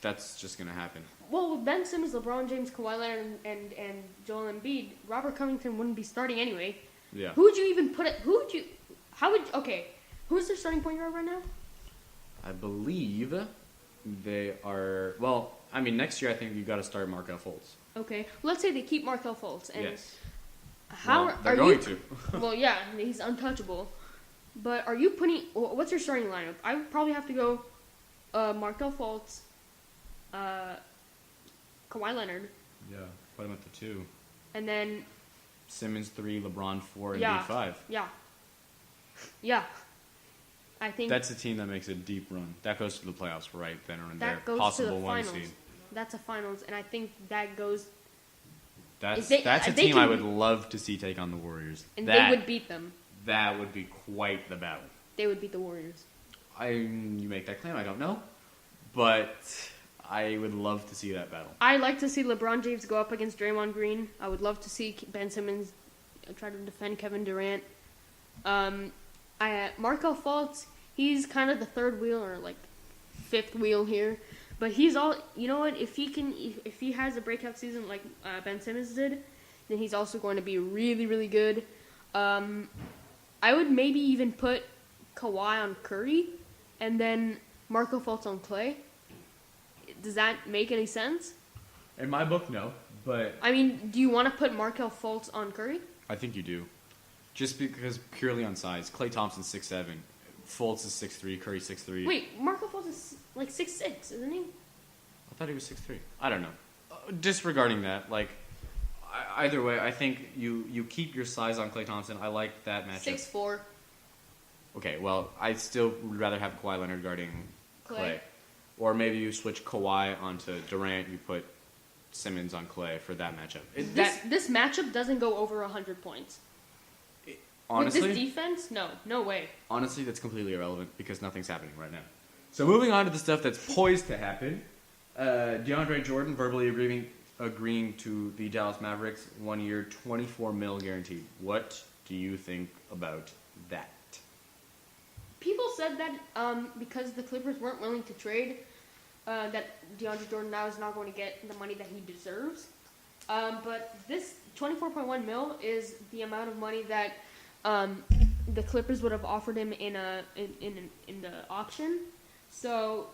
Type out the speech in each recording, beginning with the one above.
that's just going to happen. Well, with Ben Simmons, LeBron James, Kawhi Leonard, and Joel Embiid, Robert Covington wouldn't be starting anyway. Yeah. Who would you even put it? Okay, who's their starting point guard right now? I believe they are, well, I mean, next year I think you got to start Markelle Fultz. Okay, let's say they keep Markelle Fultz. And yes. How well, they're are going you, to. Well, yeah, he's untouchable. But are you putting? What's your starting lineup? I would probably have to go, Markelle Fultz, Kawhi Leonard. Yeah, put him at the 2. And then Simmons 3, LeBron 4, and yeah, Embiid 5. Yeah. I think that's a team that makes a deep run. That goes to the playoffs right then or there. That goes Possible to the 1 finals. seed. That's a finals, and I think that goes. That's a team I would love to see take on the Warriors. And they would beat them. That would be quite the battle. They would beat the Warriors. You make that claim, I don't know. But I would love to see that battle. I like to see LeBron James go up against Draymond Green. I would love to see Ben Simmons try to defend Kevin Durant. Markelle Fultz, he's kind of the third wheel or like fifth wheel here. But he's all, you know what, if he has a breakout season like Ben Simmons did, then he's also going to be really, really good. I would maybe even put Kawhi on Curry and then Markelle Fultz on Clay. Does that make any sense? In my book, no. But I mean, do you want to put Markelle Fultz on Curry? I think you do. Just because purely on size. Klay Thompson's 6'7". Fultz is 6'3", Curry 6'3". Wait, Markelle Fultz is like 6'6", isn't he? I thought he was 6'3". I don't know. Disregarding that, like, either way, I think you keep your size on Klay Thompson. I like that matchup. 6'4". Okay, well, I still would rather have Kawhi Leonard guarding Clay. Clay. Or maybe you switch Kawhi onto Durant, you put Simmons on Clay for that matchup. This matchup doesn't go over 100 points. Honestly, with this defense, no way. Honestly, that's completely irrelevant because nothing's happening right now. So moving on to the stuff that's poised to happen. DeAndre Jordan verbally agreeing to the Dallas Mavericks 1 year, $24 million guaranteed. What do you think about that? People said that because the Clippers weren't willing to trade, that DeAndre Jordan now is not going to get the money that he deserves. But this $24.1 million is the amount of money that the Clippers would have offered him in the auction. So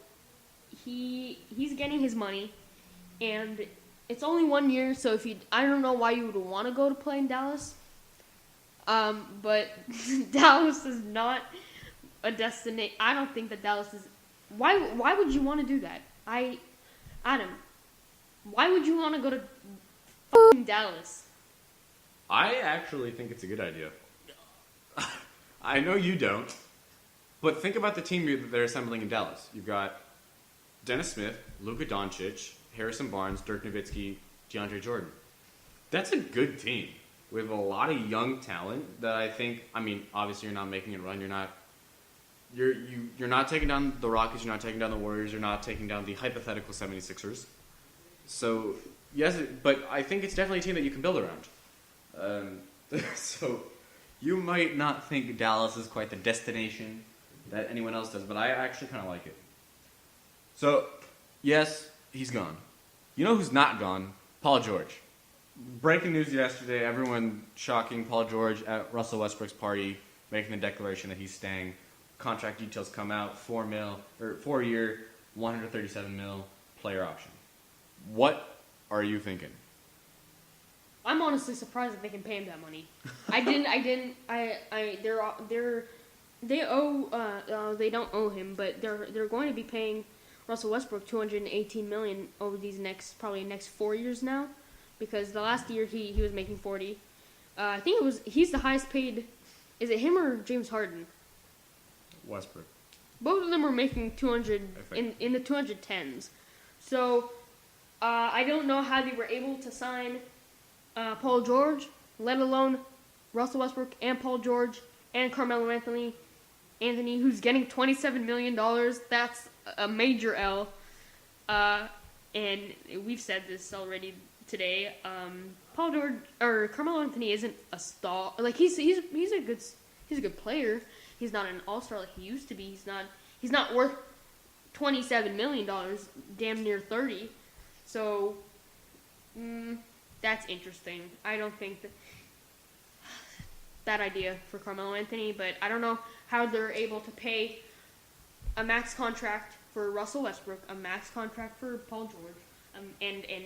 he's getting his money, and it's only 1 year. So I don't know why you would want to go to play in Dallas. But Dallas is not a destination. I don't think that Dallas is. Why would you want to do that? Adam, why would you want to go to fucking Dallas? I actually think it's a good idea. I know you don't, but think about the team they're assembling in Dallas. You've got Dennis Smith, Luka Doncic, Harrison Barnes, Dirk Nowitzki, DeAndre Jordan. That's a good team with a lot of young talent that I think. I mean, obviously you're not making it run. You're not taking down the Rockets. You're not taking down the Warriors. You're not taking down the hypothetical 76ers. So yes, but I think it's definitely a team that you can build around. So you might not think Dallas is quite the destination that anyone else does, but I actually kind of like it. So, yes, he's gone. You know who's not gone? Paul George. Breaking news yesterday, everyone shocking Paul George at Russell Westbrook's party, making the declaration that he's staying. Contract details come out, 4 year, $137 million player option. What are you thinking? I'm honestly surprised that they can pay him that money. They don't owe him, but they're going to be paying Russell Westbrook $218 million over these next 4 years now, because the last year he was making 40. I think he's the highest paid. Is it him or James Harden? Westbrook. Both of them are making 200 in the 210s. So I don't know how they were able to sign Paul George, let alone Russell Westbrook and Paul George and Carmelo Anthony, who's getting $27 million. That's a major L. And we've said this already today. Paul George or Carmelo Anthony isn't a star. Like he's a good player. He's not an all-star like he used to be. He's not worth $27 million, damn near 30. So, that's interesting. I don't think that idea for Carmelo Anthony, but I don't know how they're able to pay a max contract for Russell Westbrook, a max contract for Paul George, and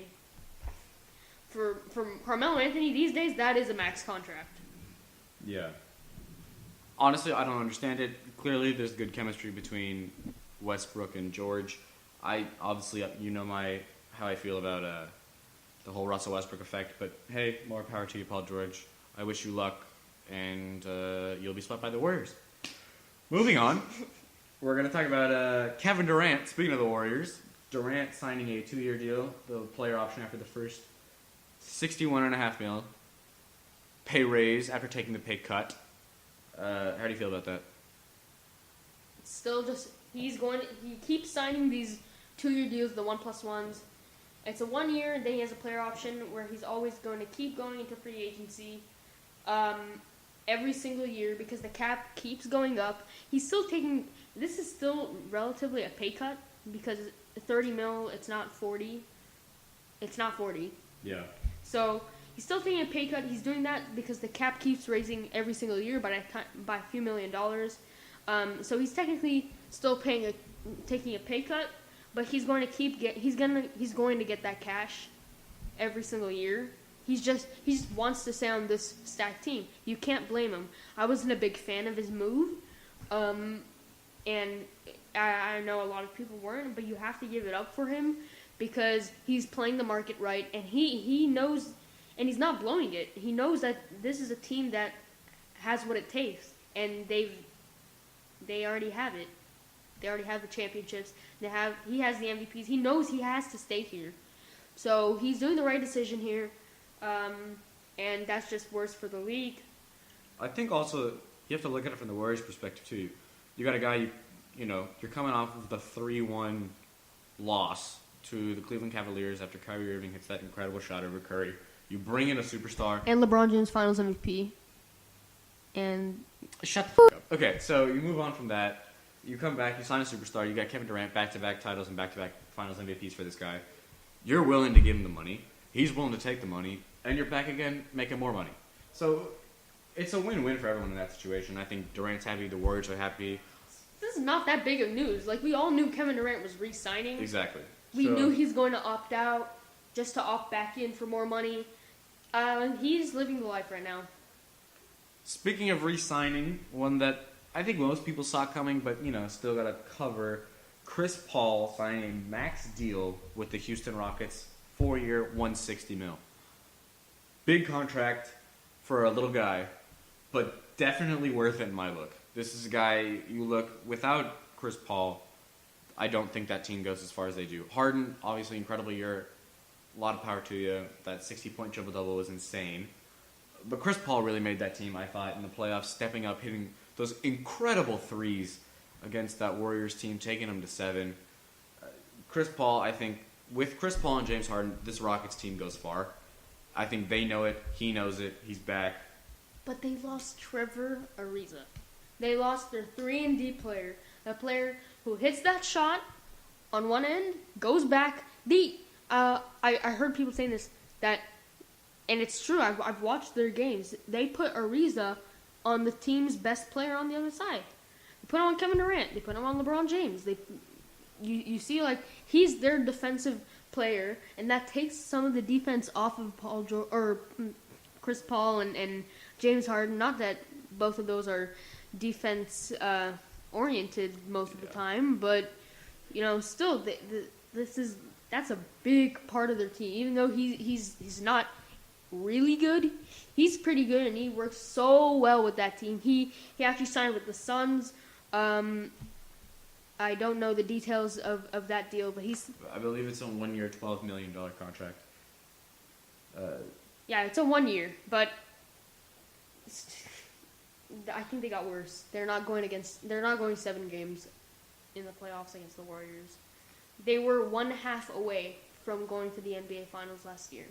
for Carmelo Anthony these days, that is a max contract. Yeah. Honestly, I don't understand it. Clearly, there's good chemistry between Westbrook and George. I obviously, you know how I feel about the whole Russell Westbrook effect. But hey, more power to you, Paul George. I wish you luck, and you'll be swept by the Warriors. Moving on, we're going to talk about Kevin Durant. Speaking of the Warriors, Durant signing a 2-year deal, the player option after the first $61.5 million pay raise after taking the pay cut. How do you feel about that? Still just, he keeps signing these 2-year deals, the 1+1s. It's a 1 year, then he has a player option where he's always going to keep going into free agency every single year because the cap keeps going up. He's still taking, this is still relatively a pay cut because 30 mil, it's not 40. It's not 40. Yeah. So he's still taking a pay cut. He's doing that because the cap keeps raising every single year by a few $1 million. So he's technically still taking a pay cut, but he's going to get that cash every single year. He just wants to stay on this stacked team. You can't blame him. I wasn't a big fan of his move, and I know a lot of people weren't, but you have to give it up for him because he's playing the market right, and he knows, and he's not blowing it. He knows that this is a team that has what it takes, and they already have it. They already have the championships. He has the MVPs. He knows he has to stay here, so he's doing the right decision here, and that's just worse for the league. I think also you have to look at it from the Warriors' perspective too. You got a guy, you're coming off of the 3-1 loss to the Cleveland Cavaliers after Kyrie Irving hits that incredible shot over Curry. You bring in a superstar. And LeBron James Finals MVP. And shut the fuck up. Okay, so you move on from that. You come back, you sign a superstar. You got Kevin Durant, back-to-back titles and back-to-back Finals MVPs for this guy. You're willing to give him the money. He's willing to take the money. And you're back again making more money. So it's a win-win for everyone in that situation. I think Durant's happy. The Warriors are happy. This is not that big of news. Like, we all knew Kevin Durant was re-signing. Exactly. We knew he's going to opt out just to opt back in for more money. He's living the life right now. Speaking of re-signing, one that I think most people saw coming, but, still got to cover, Chris Paul signing a max deal with the Houston Rockets, 4-year, $160 million. Big contract for a little guy, but definitely worth it in my look. This is a guy, you look, without Chris Paul, I don't think that team goes as far as they do. Harden, obviously, incredible year. A lot of power to you. That 60-point triple-double was insane. But Chris Paul really made that team, I thought, in the playoffs, stepping up, hitting those incredible threes against that Warriors team, taking them to 7. Chris Paul, I think, with Chris Paul and James Harden, this Rockets team goes far. I think they know it. He knows it. He's back. But they lost Trevor Ariza. They lost their 3-and-D player, a player who hits that shot on one end, goes back. I heard people saying this, and it's true. I've watched their games. They put Ariza on the team's best player on the other side. They put him on Kevin Durant. They put him on LeBron James. You see, like, he's their defensive player, and that takes some of the defense off of Chris Paul and James Harden. Not that both of those are defense oriented most of the time, but still, that's a big part of their team. Even though he's not really good, he's pretty good, and he works so well with that team. He actually signed with the Suns. I don't know the details of that deal, but I believe it's a 1-year, $12 million contract. Yeah, it's a 1 year, but I think they got worse. They're not going 7 games in the playoffs against the Warriors. They were 1/2 away from going to the NBA Finals last year.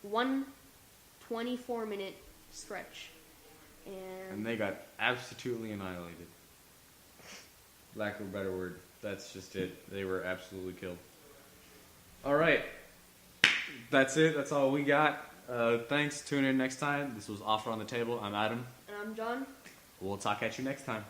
1 24-minute stretch. And they got absolutely annihilated. Lack of a better word. That's just it. They were absolutely killed. All right. That's it. That's all we got. Thanks. Tune in next time. This was Offer on the Table. I'm Adam. And I'm John. We'll talk at you next time.